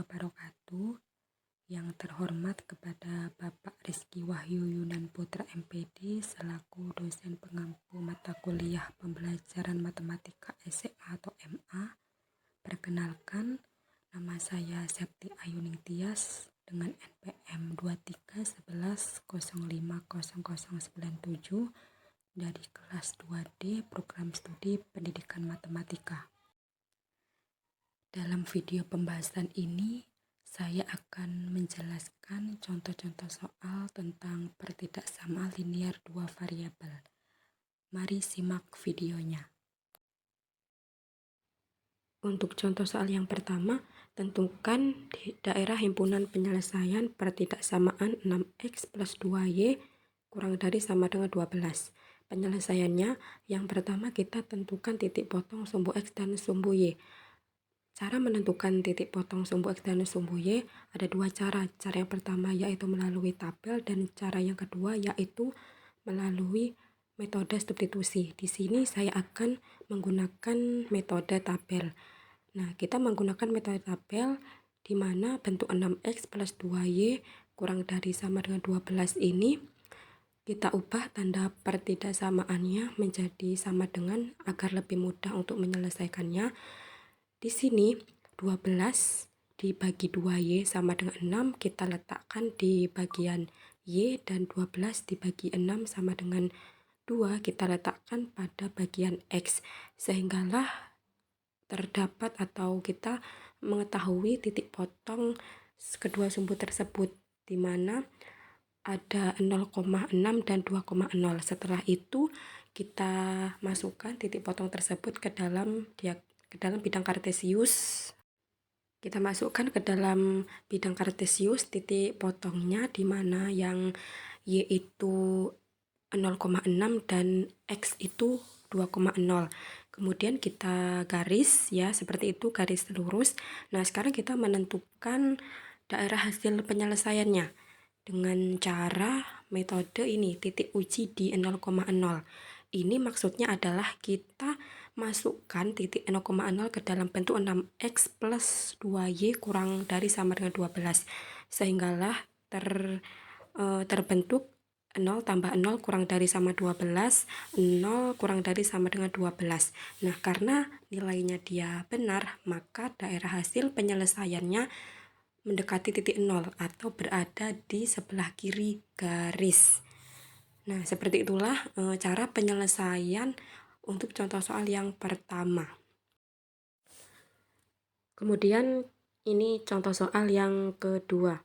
wabarakatuh. Yang terhormat kepada Bapak Rizky Wahyu Yunan Putra MPD selaku dosen pengampu mata kuliah pembelajaran matematika SMA atau MA. Perkenalkan, nama saya Septi Ayuning Tias dengan NPM 2311050097 dari kelas 2D Program Studi Pendidikan Matematika. Dalam video pembahasan ini, saya akan menjelaskan contoh-contoh soal tentang pertidaksamaan linear dua variabel. Mari simak videonya. Untuk contoh soal yang pertama, tentukan daerah himpunan penyelesaian pertidaksamaan 6x plus 2y kurang dari sama dengan 12. Penyelesaiannya, yang pertama kita tentukan titik potong sumbu x dan sumbu y. Cara menentukan titik potong sumbu x dan sumbu y ada dua cara. Cara yang pertama yaitu melalui tabel dan cara yang kedua yaitu melalui metode substitusi. Di sini saya akan menggunakan metode tabel. Nah, kita menggunakan metode tabel di mana bentuk 6x plus 2y kurang dari sama dengan 12 ini kita ubah tanda pertidaksamaannya menjadi sama dengan agar lebih mudah untuk menyelesaikannya. Di sini 12 dibagi 2y sama dengan 6 kita letakkan di bagian y dan 12 dibagi 6 sama dengan 2 kita letakkan pada bagian x, sehinggalah terdapat atau kita mengetahui titik potong kedua sumbu tersebut di mana ada 0,6 dan 2,0. Setelah itu kita masukkan titik potong tersebut ke dalam bidang kartesius. Kita masukkan ke dalam bidang kartesius titik potongnya di mana yang y itu 0,6 dan x itu 2,0. Kemudian kita garis ya, seperti itu, garis lurus. Nah, sekarang kita menentukan daerah hasil penyelesaiannya dengan cara metode ini, titik uji di 0,0. Ini maksudnya adalah kita masukkan titik 0,0 ke dalam bentuk 6x plus 2y kurang dari sama dengan 12, sehinggalah terbentuk 0 tambah 0 kurang dari sama 12, 0 kurang dari sama dengan 12. Nah, karena nilainya dia benar, maka daerah hasil penyelesaiannya mendekati titik 0 atau berada di sebelah kiri garis. Nah, seperti itulah cara penyelesaian untuk contoh soal yang pertama. Kemudian ini contoh soal yang kedua.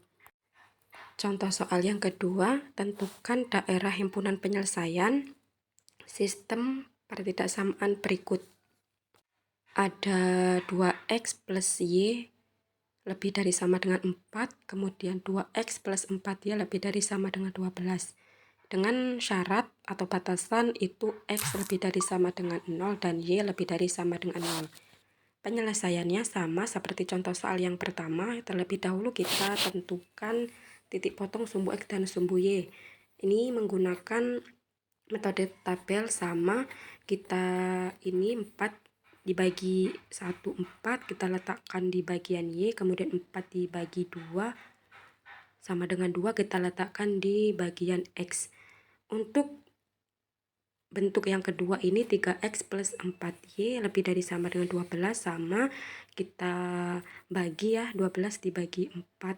Contoh soal yang kedua, tentukan daerah himpunan penyelesaian sistem pertidaksamaan berikut. Ada 2x plus y lebih dari sama dengan 4, kemudian 2x plus 4y lebih dari sama dengan 12. Dengan syarat atau batasan itu x lebih dari sama dengan 0 dan y lebih dari sama dengan 0. Penyelesaiannya sama seperti contoh soal yang pertama. Terlebih dahulu kita tentukan titik potong sumbu x dan sumbu y. Ini menggunakan metode tabel sama. Kita ini 4 dibagi 1, 4 kita letakkan di bagian y, kemudian 4 dibagi 2 sama dengan 2 kita letakkan di bagian x. Untuk bentuk yang kedua ini 3x plus 4y lebih dari sama dengan 12 sama kita bagi ya, 12 dibagi 4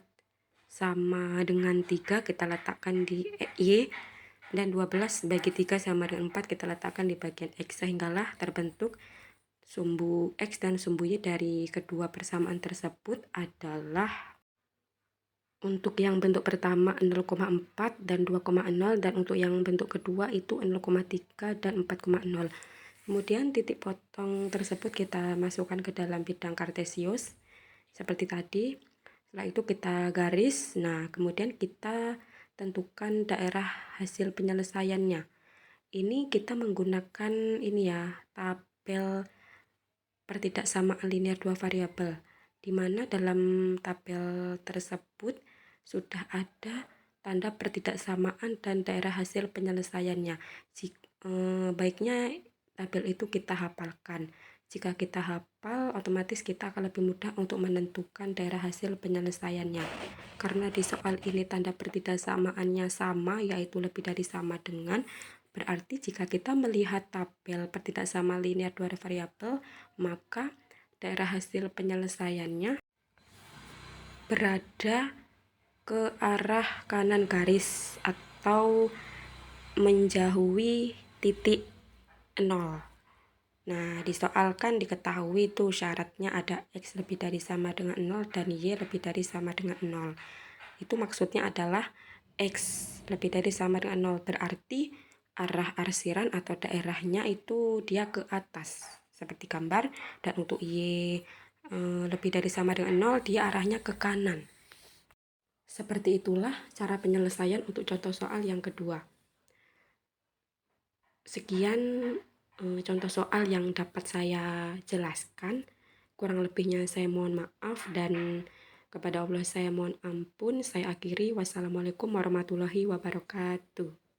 sama dengan 3 kita letakkan di y dan 12 bagi 3 sama dengan 4 kita letakkan di bagian x, sehinggalah terbentuk sumbu x dan sumbu y dari kedua persamaan tersebut adalah untuk yang bentuk pertama 0,4 dan 2,0 dan untuk yang bentuk kedua itu 0,3 dan 4,0. Kemudian titik potong tersebut kita masukkan ke dalam bidang kartesius seperti tadi. Setelah itu kita garis. Nah, kemudian kita tentukan daerah hasil penyelesaiannya. Ini kita menggunakan ini ya, tabel pertidaksamaan linear dua variabel, di mana dalam tabel tersebut sudah ada tanda pertidaksamaan dan daerah hasil penyelesaiannya. Baiknya tabel itu kita hafalkan. Jika kita hafal, otomatis kita akan lebih mudah untuk menentukan daerah hasil penyelesaiannya. Karena di soal ini tanda pertidaksamaannya sama, yaitu lebih dari sama dengan, berarti jika kita melihat tabel pertidaksama linear dua variabel, maka daerah hasil penyelesaiannya berada ke arah kanan garis atau menjauhi titik 0. Nah, di soal kan diketahui tuh syaratnya ada X lebih dari sama dengan 0 dan Y lebih dari sama dengan 0. Itu maksudnya adalah X lebih dari sama dengan 0. Berarti arah arsiran atau daerahnya itu dia ke atas. Seperti gambar. Dan untuk Y lebih dari sama dengan 0, dia arahnya ke kanan. Seperti itulah cara penyelesaian untuk contoh soal yang kedua. Sekian contoh soal yang dapat saya jelaskan. Kurang lebihnya saya mohon maaf dan kepada Allah saya mohon ampun. Saya akhiri. Wassalamualaikum warahmatullahi wabarakatuh.